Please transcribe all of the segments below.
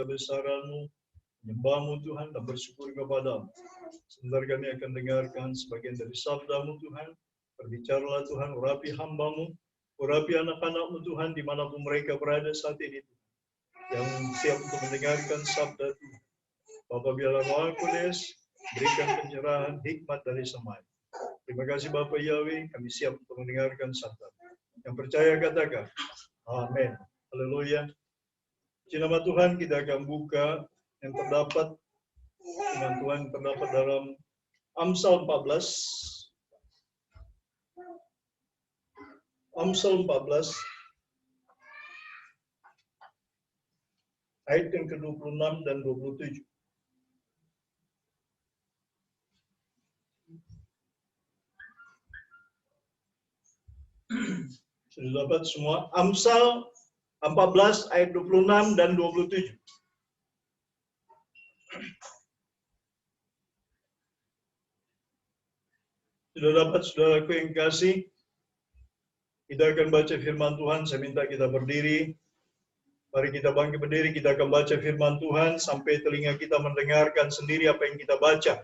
kebesaran-Mu, menyembah-Mu Tuhan, dan bersyukur kepada-Mu. Sebentar kami akan dengarkan sebagian dari sabda-Mu Tuhan. Berbicaralah Tuhan, urapi hamba-Mu, urapi anak-anak-Mu Tuhan, dimanapun mereka berada saat ini, yang siap untuk mendengarkan sabda Tuhan. Bapa, biarlah Roh Kudus berikan pencerahan hikmat dari semai. Terima kasih Bapak Yahweh, kami siap untuk mendengarkan sabda. Yang percaya katakan, amin. Haleluya. Di nama Tuhan kita akan buka yang terdapat, firman Tuhan terdapat dalam Amsal 14. Amsal 14 ayat yang ke-26 dan 27. Sudah dapat semua? Amsal 14 ayat 26 dan 27. Sudah dapat, saudaraku yang kasih? Kita akan baca firman Tuhan. Saya minta kita berdiri. Mari kita bangkit berdiri, kita akan baca firman Tuhan sampai telinga kita mendengarkan sendiri apa yang kita baca.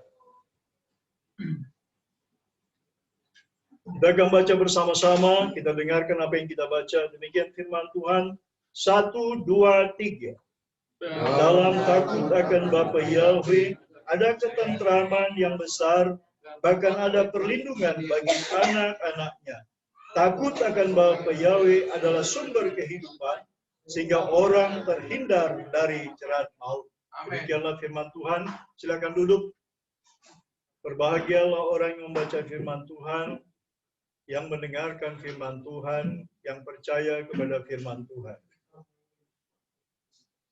Kita akan baca bersama-sama, kita dengarkan apa yang kita baca. Demikian firman Tuhan. 1, 2, 3. Dalam takut akan Bapa Yahweh, ada ketentraman yang besar, bahkan ada perlindungan bagi anak-anaknya. Takut akan Bapa Yahweh adalah sumber kehidupan, sehingga orang terhindar dari jerat maut. Demikianlah firman Tuhan. Silakan duduk. Berbahagialah orang yang membaca firman Tuhan, yang mendengarkan firman Tuhan, yang percaya kepada firman Tuhan.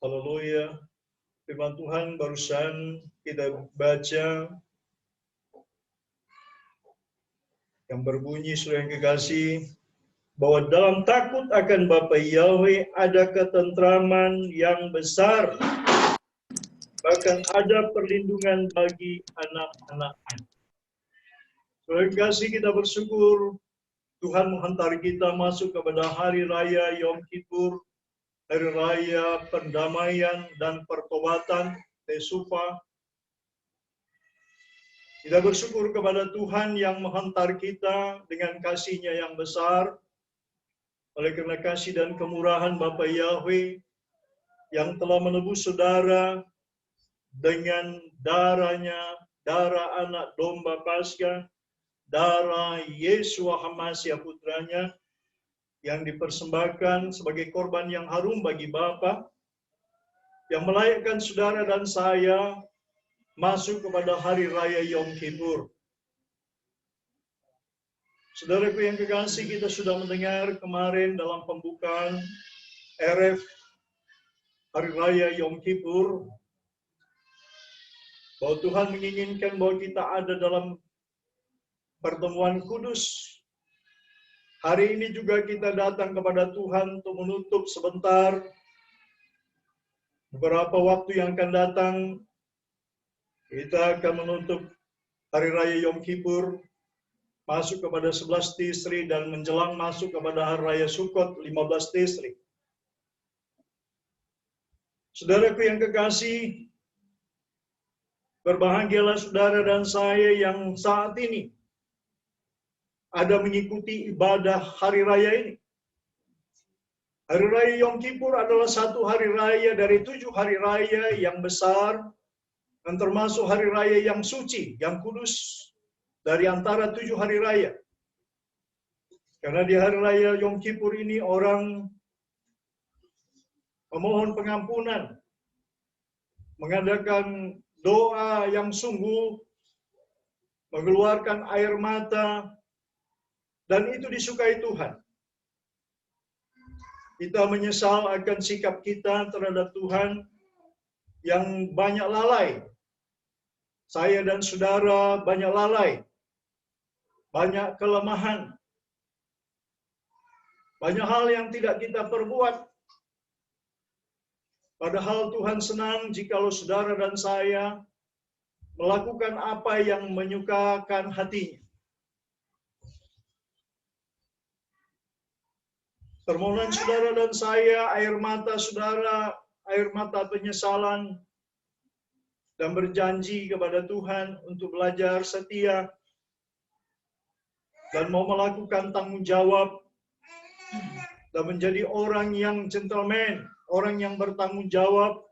Haleluya. Firman Tuhan barusan kita baca yang berbunyi, saudara yang kekasih, bahwa dalam takut akan Bapa Yahweh ada ketentraman yang besar, bahkan ada perlindungan bagi anak-anaknya. Saudara yang kekasih, kita bersyukur Tuhan menghantar kita masuk kepada hari raya Yom Kippur, hari raya pendamaian dan pertobatan, Tesufa. Kita bersyukur kepada Tuhan yang menghantar kita dengan kasih-Nya yang besar. Oleh karena kasih dan kemurahan Bapa Yahweh yang telah menebus saudara dengan darah-Nya, darah anak domba Paskah, darah Yesua Hamasya putranya, yang dipersembahkan sebagai korban yang harum bagi Bapa, yang melayakkan saudara dan saya masuk kepada hari raya Yom Kippur. Saudaraku yang kekasih, kita sudah mendengar kemarin dalam pembukaan RF hari raya Yom Kippur, bahwa Tuhan menginginkan bahwa kita ada dalam pertemuan kudus. Hari ini juga kita datang kepada Tuhan untuk menutup sebentar. Beberapa waktu yang akan datang, kita akan menutup hari raya Yom Kippur, masuk kepada 11 Tisri, dan menjelang masuk kepada hari raya Sukkot 15 Tisri. Saudaraku yang kekasih, berbahagialah saudara dan saya yang saat ini ada mengikuti ibadah hari raya ini. Hari raya Yom Kippur adalah satu hari raya dari 7 hari raya yang besar, dan termasuk hari raya yang suci, yang kudus dari antara 7 hari raya. Karena di hari raya Yom Kippur ini orang memohon pengampunan, mengadakan doa yang sungguh, mengeluarkan air mata, dan itu disukai Tuhan. Kita menyesal akan sikap kita terhadap Tuhan yang banyak lalai. Saya dan saudara banyak lalai, banyak kelemahan, banyak hal yang tidak kita perbuat. Padahal Tuhan senang jikalau saudara dan saya melakukan apa yang menyukakan hatinya. Permohonan saudara dan saya, air mata saudara air mata penyesalan dan berjanji kepada Tuhan untuk belajar setia dan mau melakukan tanggung jawab dan menjadi orang yang gentleman, orang yang bertanggung jawab,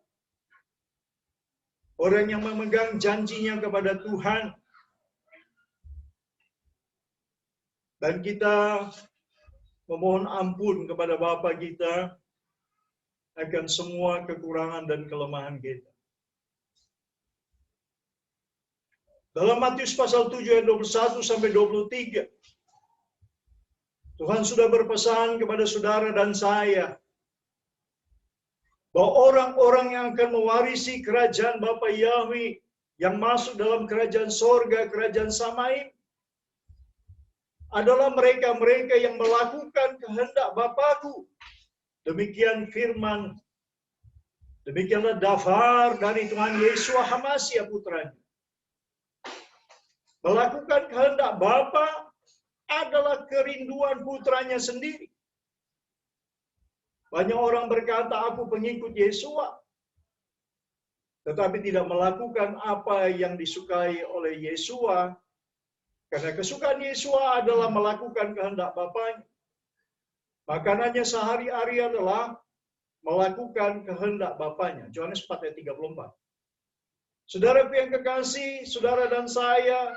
orang yang memegang janjinya kepada Tuhan. Dan kita memohon ampun kepada Bapa kita akan semua kekurangan dan kelemahan kita. Dalam Matius pasal 7 ayat 21 sampai 23, Tuhan sudah berpesan kepada saudara dan saya bahwa orang-orang yang akan mewarisi kerajaan Bapa Yahweh, yang masuk dalam kerajaan sorga, kerajaan Samaim, adalah mereka-mereka yang melakukan kehendak Bapakku. Demikian firman, demikianlah daftar dari Tuhan Yesus Hamasia putranya. Melakukan kehendak Bapa adalah kerinduan putranya sendiri. Banyak orang berkata, aku pengikut Yesua, tetapi tidak melakukan apa yang disukai oleh Yesua, karena kesukaan Yesua adalah melakukan kehendak Bapanya. Makanannya sehari-hari adalah melakukan kehendak Bapanya. Yohanes 4 ayat 34. Saudara yang kekasih, saudara dan saya,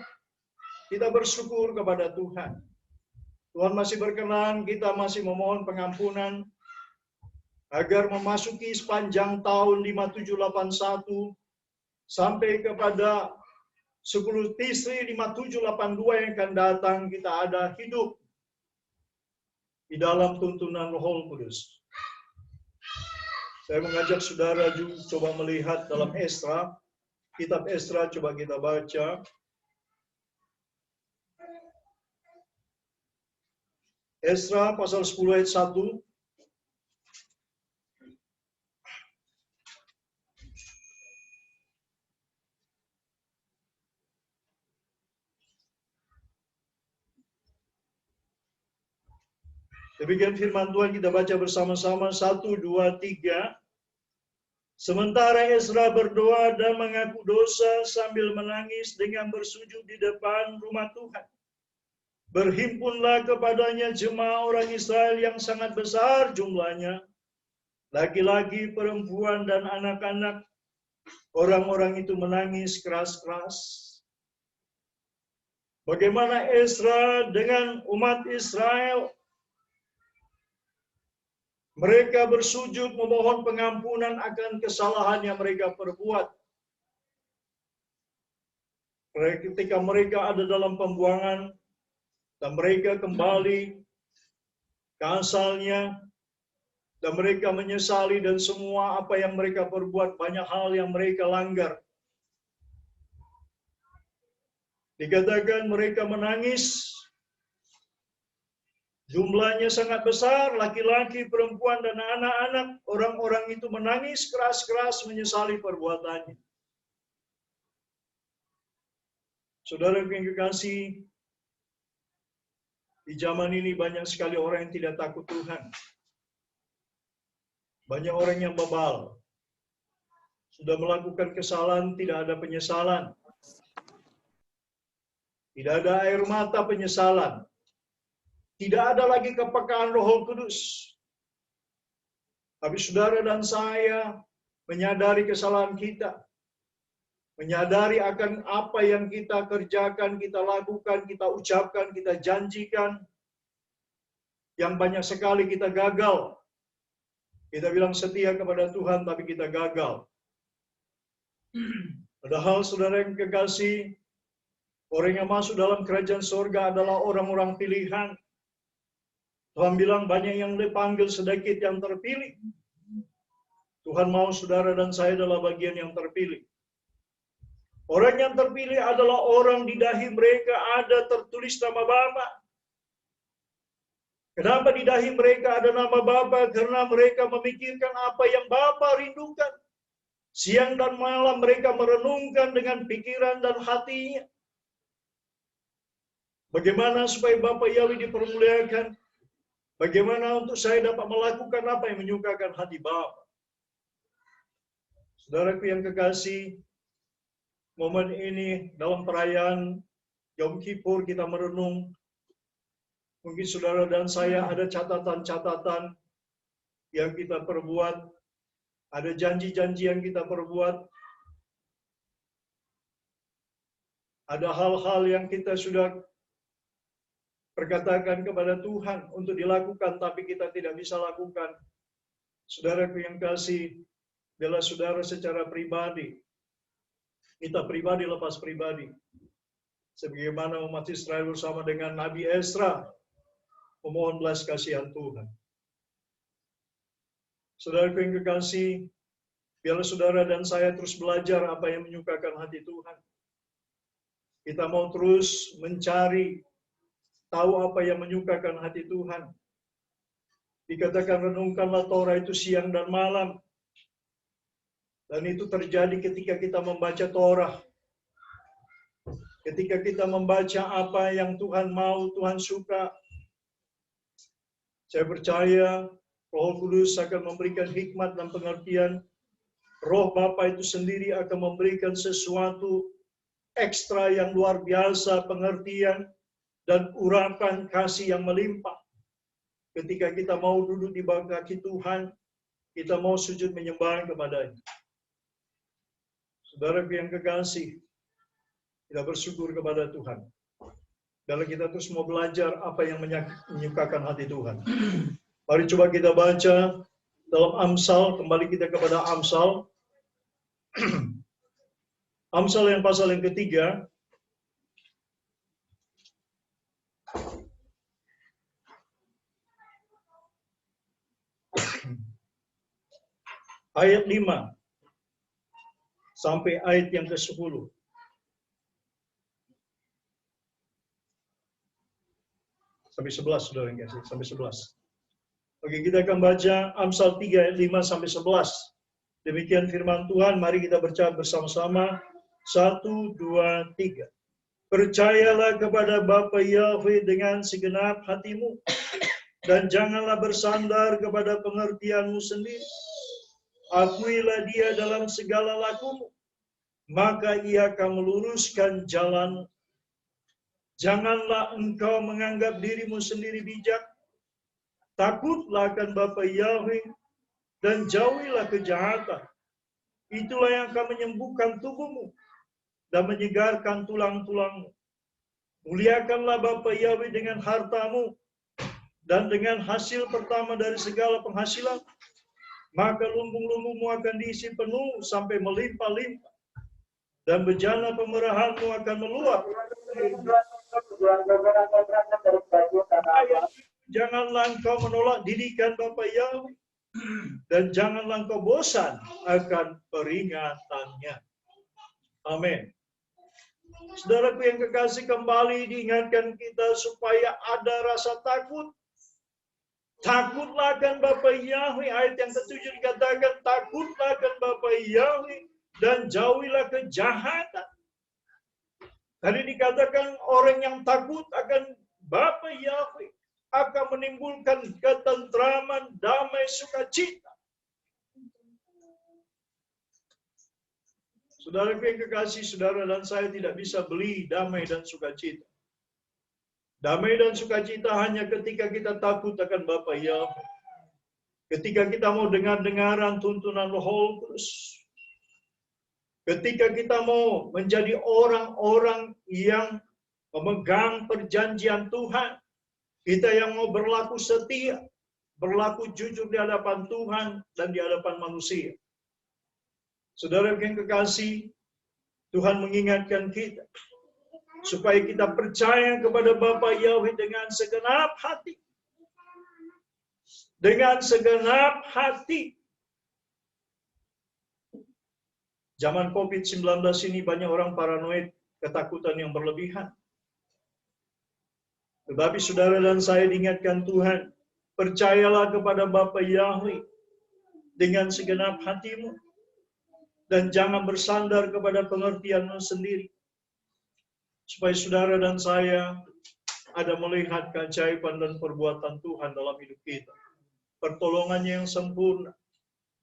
kita bersyukur kepada Tuhan. Tuhan masih berkenan, kita masih memohon pengampunan agar memasuki sepanjang tahun 5781 sampai kepada 10 Tisri 5782 yang akan datang, kita ada hidup di dalam tuntunan Roh Kudus. Saya mengajak saudara juga coba melihat dalam Esra, kitab Esra, coba kita baca. Esra pasal 10 ayat 1. Demikian firman Tuhan, kita baca bersama-sama. 1, 2, 3. Sementara Esra berdoa dan mengaku dosa sambil menangis dengan bersujud di depan rumah Tuhan, berhimpunlah kepadanya jemaah orang Israel yang sangat besar jumlahnya, laki-laki, perempuan, dan anak-anak. Orang-orang itu menangis keras-keras. Bagaimana Esra dengan umat Israel? Mereka bersujud memohon pengampunan akan kesalahan yang mereka perbuat. Ketika mereka ada dalam pembuangan, dan mereka kembali ke asalnya, dan mereka menyesali dan semua apa yang mereka perbuat, banyak hal yang mereka langgar. Dikatakan mereka menangis, jumlahnya sangat besar, laki-laki, perempuan, dan anak-anak. Orang-orang itu menangis keras-keras menyesali perbuatannya. Saudara yang kekasih, di zaman ini banyak sekali orang yang tidak takut Tuhan. Banyak orang yang bebal. Sudah melakukan kesalahan, tidak ada penyesalan. Tidak ada air mata penyesalan. Tidak ada lagi kepekaan Roh Kudus. Tapi saudara dan saya menyadari kesalahan kita. Menyadari akan apa yang kita kerjakan, kita lakukan, kita ucapkan, kita janjikan. Yang banyak sekali kita gagal. Kita bilang setia kepada Tuhan, tapi kita gagal. Padahal saudara yang kekasih, orang yang masuk dalam kerajaan surga adalah orang-orang pilihan. Tuhan bilang banyak yang dipanggil, sedikit yang terpilih. Tuhan mau saudara dan saya adalah bagian yang terpilih. Orang yang terpilih adalah orang di dahi mereka ada tertulis nama Bapa. Kenapa di dahi mereka ada nama Bapa? Karena mereka memikirkan apa yang Bapa rindukan. Siang dan malam mereka merenungkan dengan pikiran dan hatinya. Bagaimana supaya Bapa Yahweh dipermuliakan? Bagaimana untuk saya dapat melakukan apa yang menyukakan hati Bapa? Saudaraku yang kekasih, momen ini dalam perayaan Yom Kippur kita merenung. Mungkin saudara dan saya ada catatan-catatan yang kita perbuat, ada janji-janji yang kita perbuat, ada hal-hal yang kita sudah perkatakan kepada Tuhan untuk dilakukan, tapi kita tidak bisa lakukan. Saudaraku yang kasih, bela saudara secara pribadi, kita pribadi lepas pribadi. Sebagaimana umat Israel bersama dengan Nabi Ezra, memohon belas kasihan Tuhan. Saudaraku yang kekasih, biarlah saudara dan saya terus belajar apa yang menyukakan hati Tuhan. Kita mau terus mencari, tahu apa yang menyukakan hati Tuhan. Dikatakan renungkanlah Torah itu siang dan malam. Dan itu terjadi ketika kita membaca Torah. Ketika kita membaca apa yang Tuhan mau, Tuhan suka. Saya percaya Roh Kudus akan memberikan hikmat dan pengertian. Roh Bapa itu sendiri akan memberikan sesuatu ekstra yang luar biasa, pengertian dan urapan kasih yang melimpah. Ketika kita mau duduk di bawah kaki Tuhan, kita mau sujud menyembah kepada-Nya. Saudara yang kekasih, kita bersyukur kepada Tuhan. Dalam kita terus mau belajar apa yang menyukakan hati Tuhan. Mari coba kita baca dalam Amsal, kembali kita kepada Amsal. Amsal yang pasal yang ketiga. Ayat 5 sampai ayat yang ke-10. Sampai 11, saudara yang kasih, sampai 11. Oke, kita akan baca Amsal 3 ayat 5 sampai 11. Demikian firman Tuhan, mari kita baca bersama-sama. 1, 2, 3. Percayalah kepada Bapa Yahweh dengan segenap hatimu, dan janganlah bersandar kepada pengertianmu sendiri. Akuilah Dia dalam segala lakumu, maka Ia akan meluruskan jalan. Janganlah engkau menganggap dirimu sendiri bijak. Takutlah akan Bapa Yahweh dan jauhilah kejahatan. Itulah yang akan menyembuhkan tubuhmu dan menyegarkan tulang-tulangmu. Muliakanlah Bapa Yahweh dengan hartamu dan dengan hasil pertama dari segala penghasilan. Maka lumbung-lumbungmu akan diisi penuh sampai melimpah-limpah. Dan bejana pemerahanmu akan meluap. Janganlah engkau menolak didikan Bapa Yahweh, dan janganlah engkau bosan akan peringatannya. Amin. Saudaraku yang kekasih, kembali diingatkan kita supaya ada rasa takut. Takutlah akan Bapa Yahweh. Ayat yang ke-7 dikatakan, takutlah akan Bapa Yahweh dan jauhilah kejahatan. Tadi dikatakan orang yang takut akan Bapa Yahweh akan menimbulkan ketentraman, damai, sukacita. Saudara yang kekasih, saudara dan saya tidak bisa beli damai dan sukacita. Damai dan sukacita hanya ketika kita takut akan Bapa Yahweh. Ketika kita mau dengar-dengaran tuntunan Roh Kudus. Ketika kita mau menjadi orang-orang yang memegang perjanjian Tuhan. Kita yang mau berlaku setia, berlaku jujur di hadapan Tuhan dan di hadapan manusia. Saudara yang kekasih, Tuhan mengingatkan kita supaya kita percaya kepada Bapa Yahweh dengan segenap hati. Dengan segenap hati. Zaman COVID-19 ini banyak orang paranoid, ketakutan yang berlebihan. Tetapi saudara dan saya diingatkan Tuhan, percayalah kepada Bapa Yahweh dengan segenap hatimu. Dan jangan bersandar kepada pengertianmu sendiri. Supaya saudara dan saya ada melihat keajaiban dan perbuatan Tuhan dalam hidup kita. Pertolongannya yang sempurna.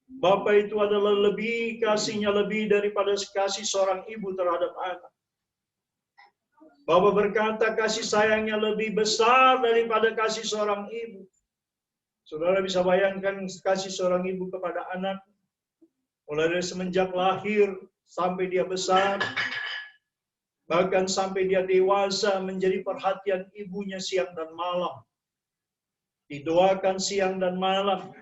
Bapa itu adalah lebih kasihnya lebih daripada kasih seorang ibu terhadap anak. Bapa berkata kasih sayangnya lebih besar daripada kasih seorang ibu. Saudara bisa bayangkan kasih seorang ibu kepada anak, mulai dari semenjak lahir sampai dia besar, bahkan sampai dia dewasa, menjadi perhatian ibunya siang dan malam. Didoakan siang dan malam,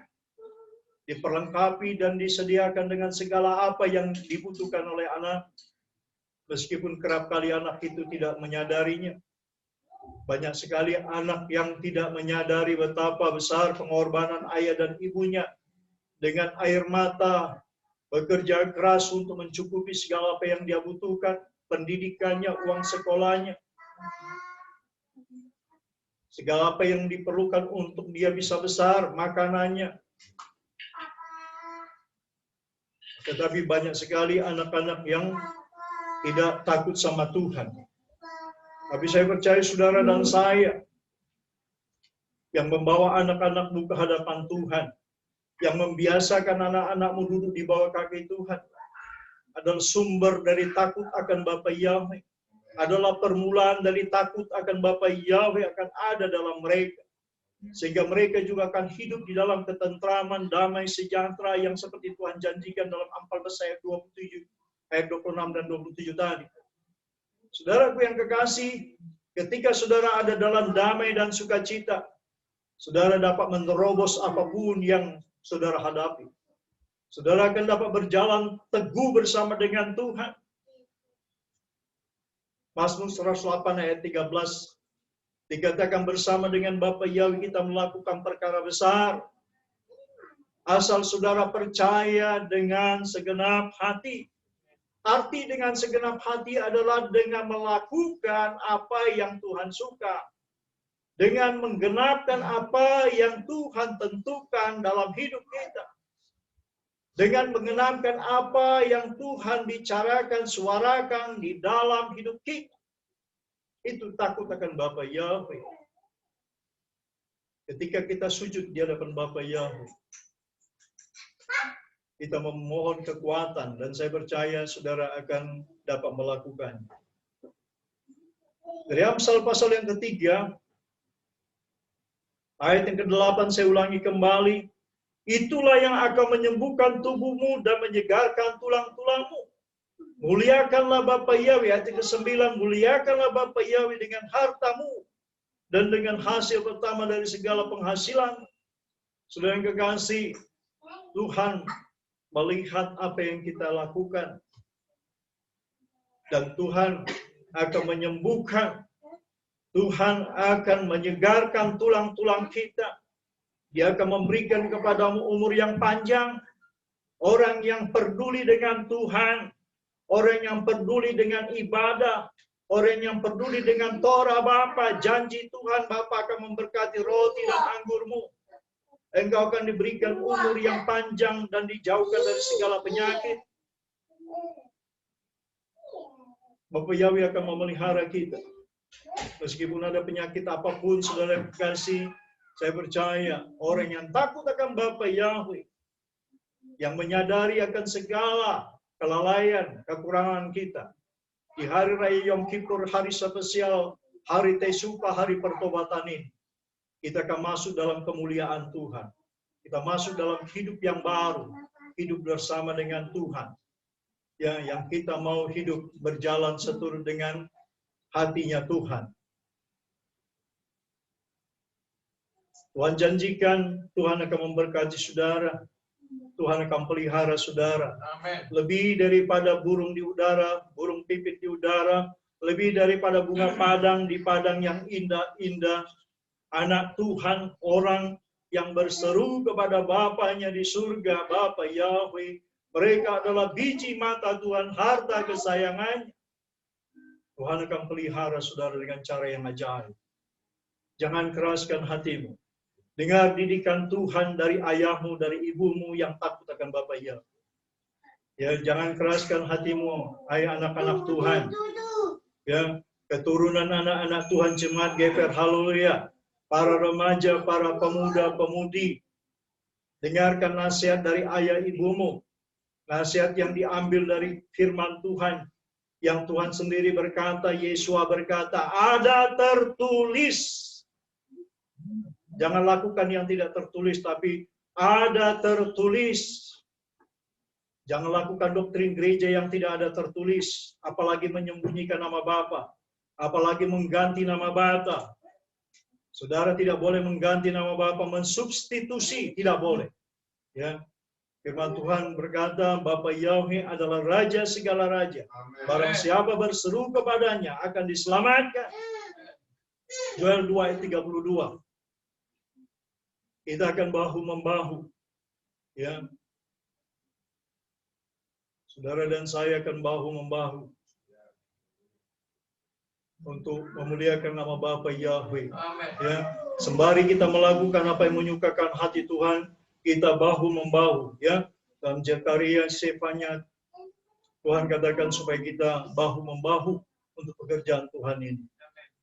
diperlengkapi dan disediakan dengan segala apa yang dibutuhkan oleh anak. Meskipun kerap kali anak itu tidak menyadarinya. Banyak sekali anak yang tidak menyadari betapa besar pengorbanan ayah dan ibunya dengan air mata, bekerja keras untuk mencukupi segala apa yang dia butuhkan, pendidikannya, uang sekolahnya, segala apa yang diperlukan untuk dia bisa besar, makanannya. Tetapi banyak sekali anak-anak yang tidak takut sama Tuhan. Tapi saya percaya saudara dan saya yang membawa anak-anakmu ke hadapan Tuhan, yang membiasakan anak-anakmu duduk di bawah kaki Tuhan, adalah sumber dari takut akan Bapa Yahweh. Adalah permulaan dari takut akan Bapa Yahweh akan ada dalam mereka. Sehingga mereka juga akan hidup di dalam ketentraman, damai, sejahtera yang seperti Tuhan janjikan dalam Amsal ayat 27, ayat 26 dan 27 tadi. Saudaraku yang kekasih, ketika saudara ada dalam damai dan sukacita, saudara dapat menerobos apapun yang saudara hadapi. Saudara akan dapat berjalan teguh bersama dengan Tuhan. Mazmur 108 ayat 13 dikatakan bersama dengan Bapa Yahweh kita melakukan perkara besar. Asal saudara percaya dengan segenap hati. Arti dengan segenap hati adalah dengan melakukan apa yang Tuhan suka. Dengan menggenapkan apa yang Tuhan tentukan dalam hidup kita. Dengan menggenapkan apa yang Tuhan bicarakan, suarakan di dalam hidup kita. Itu takut akan Bapa Yahweh. Ketika kita sujud di hadapan Bapa Yahweh, kita memohon kekuatan dan saya percaya saudara akan dapat melakukan. Dari Amsal pasal yang ketiga, ayat yang ke-8 saya ulangi kembali. Itulah yang akan menyembuhkan tubuhmu dan menyegarkan tulang-tulangmu. Muliakanlah Bapa Yahweh, ayat ke-9, muliakanlah Bapa Yahweh dengan hartamu dan dengan hasil pertama dari segala penghasilan. Saudara yang kekasih, Tuhan melihat apa yang kita lakukan. Dan Tuhan akan menyembuhkan. Tuhan akan menyegarkan tulang-tulang kita. Dia akan memberikan kepadamu umur yang panjang. Orang yang peduli dengan Tuhan. Orang yang peduli dengan ibadah. Orang yang peduli dengan Torah Bapa. Janji Tuhan Bapa akan memberkati roti dan anggurmu. Engkau akan diberikan umur yang panjang dan dijauhkan dari segala penyakit. Bapa Yahweh akan memelihara kita. Meskipun ada penyakit apapun, saudara yang kasih, saya percaya orang yang takut akan Bapa Yahweh, yang menyadari akan segala kelalaian, kekurangan kita. Di hari raya Yom Kippur, hari spesial, hari Tesupa, hari pertobatan ini, kita akan masuk dalam kemuliaan Tuhan. Kita masuk dalam hidup yang baru, hidup bersama dengan Tuhan. Ya, yang kita mau hidup berjalan seturut dengan hatinya Tuhan. Tuhan janjikan Tuhan akan memberkati saudara. Tuhan akan pelihara saudara. Amen. Lebih daripada burung di udara, burung pipit di udara, lebih daripada bunga padang di padang yang indah-indah. Anak Tuhan, orang yang berseru kepada Bapanya di surga, Bapa Yahweh, mereka adalah biji mata Tuhan, harta kesayangannya. Tuhan akan pelihara saudara dengan cara yang ajaib. Jangan keraskan hatimu. Dengar didikan Tuhan dari ayahmu, dari ibumu yang takut akan Bapa Yahweh. Ya, jangan keraskan hatimu, hai anak-anak Tuhan. Ya, keturunan anak-anak Tuhan jemaat GFR, haleluya. Para remaja, para pemuda, pemudi, Dengarkan nasihat dari ayah ibumu. Nasihat yang diambil dari firman Tuhan. Yang Tuhan sendiri berkata, Yesua berkata, ada tertulis. Jangan lakukan yang tidak tertulis, tapi ada tertulis. Jangan lakukan doktrin gereja yang tidak ada tertulis, apalagi menyembunyikan nama Bapa, apalagi mengganti nama Bapa. Saudara tidak boleh mengganti nama Bapa, mensubstitusi, tidak boleh. Ya, firman Tuhan berkata, Bapa Yahweh adalah Raja segala raja. Barang siapa berseru kepadanya akan diselamatkan. Yoel 2 ayat 32. Kita akan bahu-membahu. Ya, saudara dan saya akan bahu-membahu untuk memuliakan nama Bapa Yahweh. Ya, sembari kita melakukan apa yang menyukakan hati Tuhan, kita bahu-membahu. Ya, dalam Zekaria sefanya Tuhan katakan supaya kita bahu-membahu untuk pekerjaan Tuhan ini.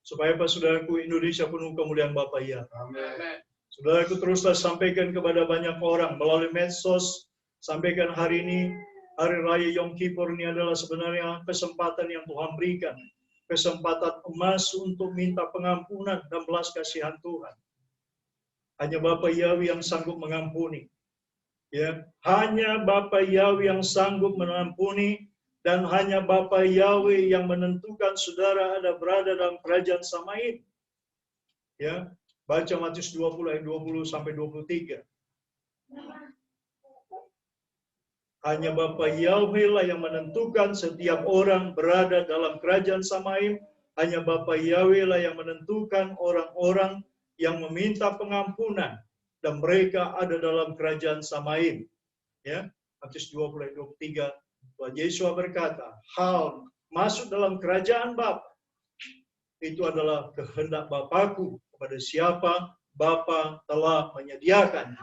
Supaya apa, saudaraku, Indonesia penuh kemuliaan Bapa Yahweh. Saudaraku, teruslah sampaikan kepada banyak orang melalui medsos. Sampaikan hari ini, Hari Raya Yom Kippur ini adalah sebenarnya kesempatan yang Tuhan berikan. Kesempatan emas untuk minta pengampunan dan belas kasihan Tuhan. Hanya Bapa Yahweh yang sanggup mengampuni. Ya, hanya Bapa Yahweh yang sanggup mengampuni, dan hanya Bapa Yahweh yang menentukan saudara ada berada dalam kerajaan Samaim. Ya, baca Matius 20 ayat 20 sampai 23. Hanya Bapa Yahweh lah yang menentukan setiap orang berada dalam kerajaan Samaim. Hanya Bapa Yahweh lah yang menentukan orang-orang yang meminta pengampunan dan mereka ada dalam kerajaan Samaim. Ya, Matius 20 ayat 23. Tuhan Yesus berkata, hal masuk dalam kerajaan Bapa itu adalah kehendak Bapakku kepada siapa Bapa telah menyediakan.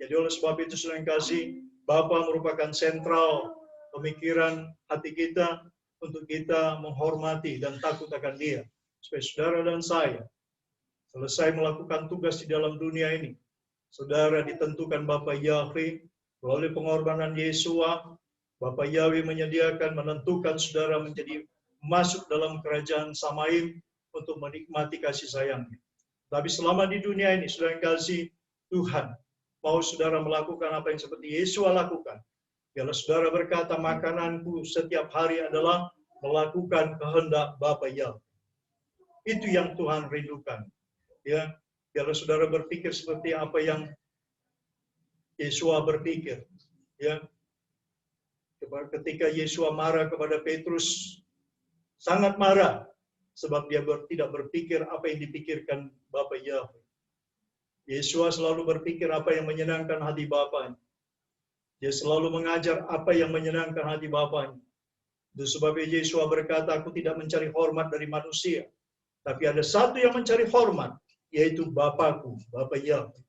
Jadi oleh sebab itu, saudara yang kasih, Bapa merupakan sentral pemikiran hati kita untuk kita menghormati dan takut akan Dia. Supaya saudara dan saya selesai melakukan tugas di dalam dunia ini, saudara ditentukan Bapa Yahweh melalui pengorbanan Yesua. Bapa Yahweh menyediakan, menentukan saudara menjadi masuk dalam kerajaan Samaim untuk menikmati kasih sayangnya. Tapi selama di dunia ini, saudara yang kasih, Tuhan mau saudara melakukan apa yang seperti Yesus lakukan. Kalau saudara berkata, makananku setiap hari adalah melakukan kehendak Bapa Yahweh. Itu yang Tuhan rindukan. Ya, kalau saudara berpikir seperti apa yang Yesus berpikir. Ya, ketika Yesus marah kepada Petrus, sangat marah, sebab dia tidak berpikir apa yang dipikirkan Bapa Yahweh. Yesus selalu berpikir apa yang menyenangkan hati Bapanya. Dia selalu mengajar apa yang menyenangkan hati Bapanya. Itu sebabnya Yesus berkata, aku tidak mencari hormat dari manusia, tapi ada satu yang mencari hormat, yaitu Bapakku, Bapa Yahweh.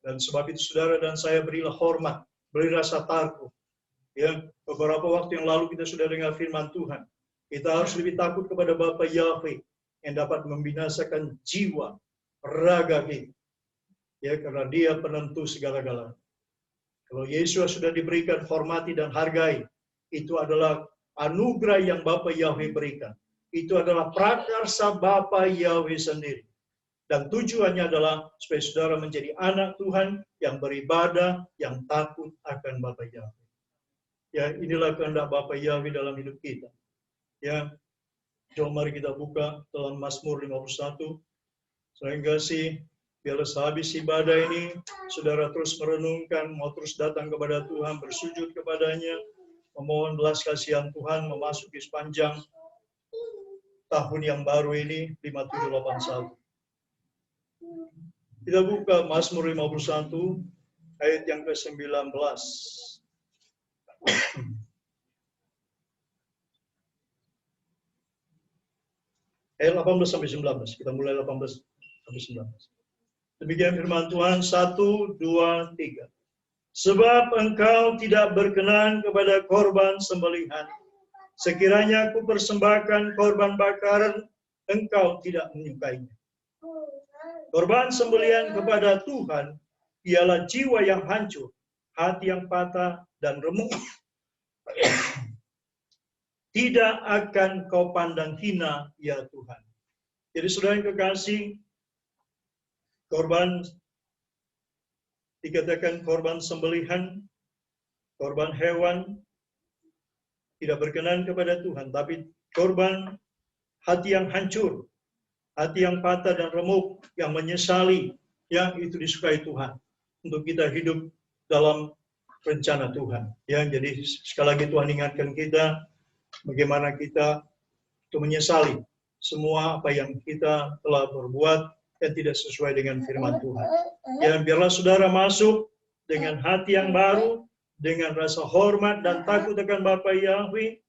Dan sebab itu saudara dan saya berilah hormat, beri rasa takut. Ya, beberapa waktu yang lalu kita sudah dengar firman Tuhan. Kita harus lebih takut kepada Bapa Yahweh yang dapat membinasakan jiwa, raga kita. Ya, karena Dia penentu segala-galanya. Kalau Yesus sudah diberikan hormati dan hargai, itu adalah anugerah yang Bapa Yahweh berikan. Itu adalah prakarsa Bapa Yahweh sendiri. Dan tujuannya adalah supaya saudara menjadi anak Tuhan yang beribadah, yang takut akan Bapa Yahweh. Ya, inilah kehendak Bapa Yahweh dalam hidup kita. Ya, jom mari kita buka dalam Mazmur 51. Sehingga biarlah sehabis ibadah ini, saudara terus merenungkan, mau terus datang kepada Tuhan, bersujud kepadanya, memohon belas kasihan Tuhan, memasuki sepanjang tahun yang baru ini, 5781. Kita buka Mazmur 51, ayat yang ke-19. Ayat 18 sampai 19. Kita mulai 18 sampai 19. Demikian firman Tuhan, 1, 2, 3. Sebab engkau tidak berkenan kepada korban sembelihan. Sekiranya aku persembahkan korban bakaran, engkau tidak menyukainya. Korban sembelihan kepada Tuhan ialah jiwa yang hancur, hati yang patah dan remuk. Tidak akan kau pandang hina, ya Tuhan. Jadi saudara yang kekasih, korban dikatakan korban sembelihan, korban hewan tidak berkenan kepada Tuhan, tapi korban hati yang hancur, hati yang patah dan remuk, yang menyesali, yang itu disukai Tuhan. Untuk kita hidup dalam rencana Tuhan. Ya, jadi sekali lagi Tuhan ingatkan kita bagaimana kita itu menyesali semua apa yang kita telah berbuat yang tidak sesuai dengan firman Tuhan. Ya, biarlah saudara masuk dengan hati yang baru, dengan rasa hormat dan takut akan Bapa Yahweh.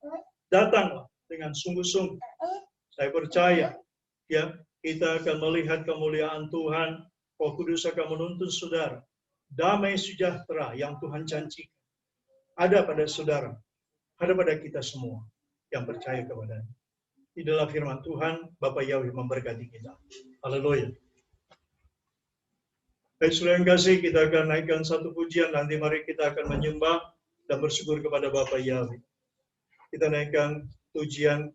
Datanglah dengan sungguh-sungguh. Saya percaya, ya, kita akan melihat kemuliaan Tuhan. Roh Kudus akan menuntun saudara. Damai sejahtera yang Tuhan janjikan ada pada saudara, ada pada kita semua yang percaya kepadanya. Di dalam firman Tuhan, Bapa Yahweh memberkati kita. Haleluya. Baik, saudara yang kasih, kita akan naikkan satu pujian. Nanti mari kita akan menyembah dan bersyukur kepada Bapa Yahweh. Kita naikkan pujian.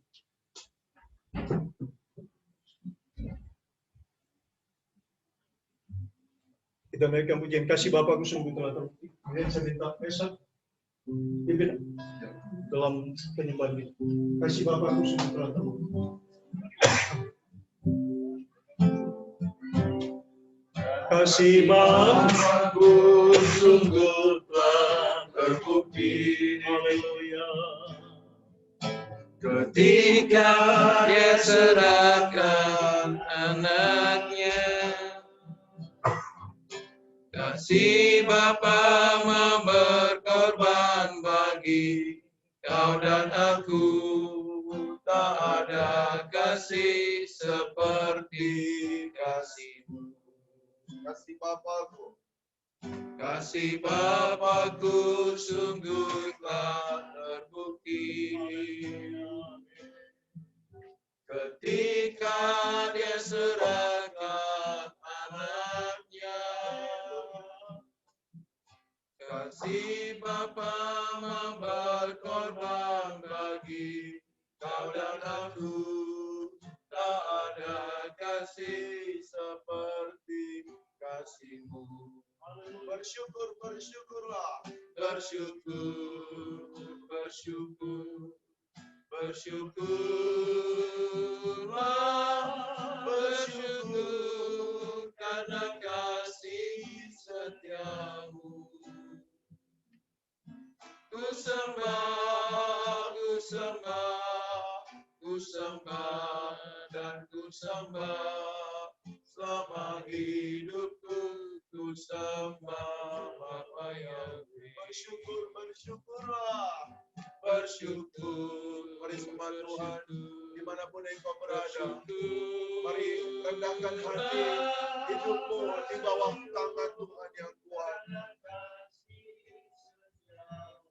Kita naikkan pujian. Kasih Bapakku sungguh telah terbukti. Kemudian saya minta Esa pimpin dalam penyembahan ini. Kasih Bapakku sungguh telah terbukti. Kasih Bapakku sungguh telah terbukti. Haleluya. Ketika Dia serahkan anaknya, kasih Bapa mau berkorban bagi kau dan aku. Tak ada kasih seperti kasih-Mu. Kasih Bapakku, kasih Bapakku sungguhlah terbukti. Ketika Dia serahkan anaknya, kasih Bapa mau berkorban bagi kau dan aku. Tak ada kasih seperti kasih-Mu. Bersyukur, bersyukurlah. Bersyukur, bersyukur. Bersyukurlah, bersyukur karena kasih setia-Mu. Ku sembah, ku sembah, ku sembah dan ku sembah selama hidupku. Ku sembah Bapa Yahweh. Bersyukur, bersyukurlah. Bersyukur, mari sembah Tuhan dimanapun engkau berada. Mari rendahkan hati hidupmu di bawah tangan Tuhan yang kuat.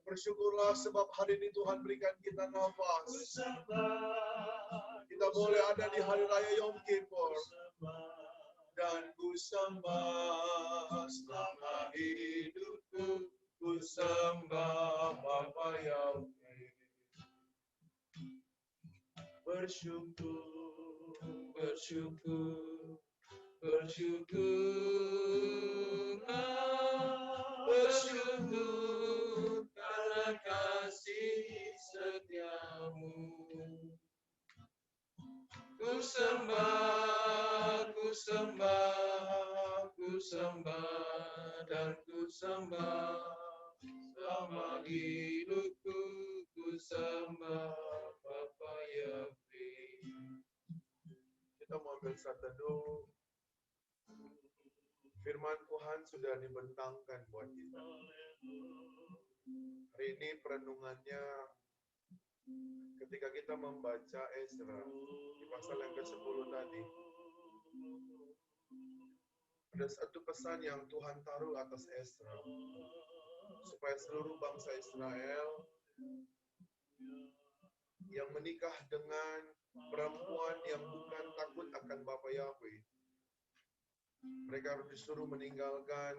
Bersyukurlah sebab hari ini Tuhan berikan kita nafas. Kita boleh ada di hari raya Yom Kippur. Dan ku sembah selama hidupku. Ku sembah Bapa Yahweh. Bersyukur, bersyukur, bersyukur, bersyukur karena kasih setia-Mu. Ku sembah, ku sembah, ku sembah dan ku sembah selama hidupku. Ku sembah Bapa Yahweh. Kita mau ambil saat teduh. Firman Tuhan sudah dibentangkan buat kita. Hari ini perenungannya ketika kita membaca Ezra di pasal yang ke-10 tadi. Ada satu pesan yang Tuhan taruh atas Ezra, supaya seluruh bangsa Israel yang menikah dengan perempuan yang bukan takut akan Bapa Yahweh Mereka harus disuruh meninggalkan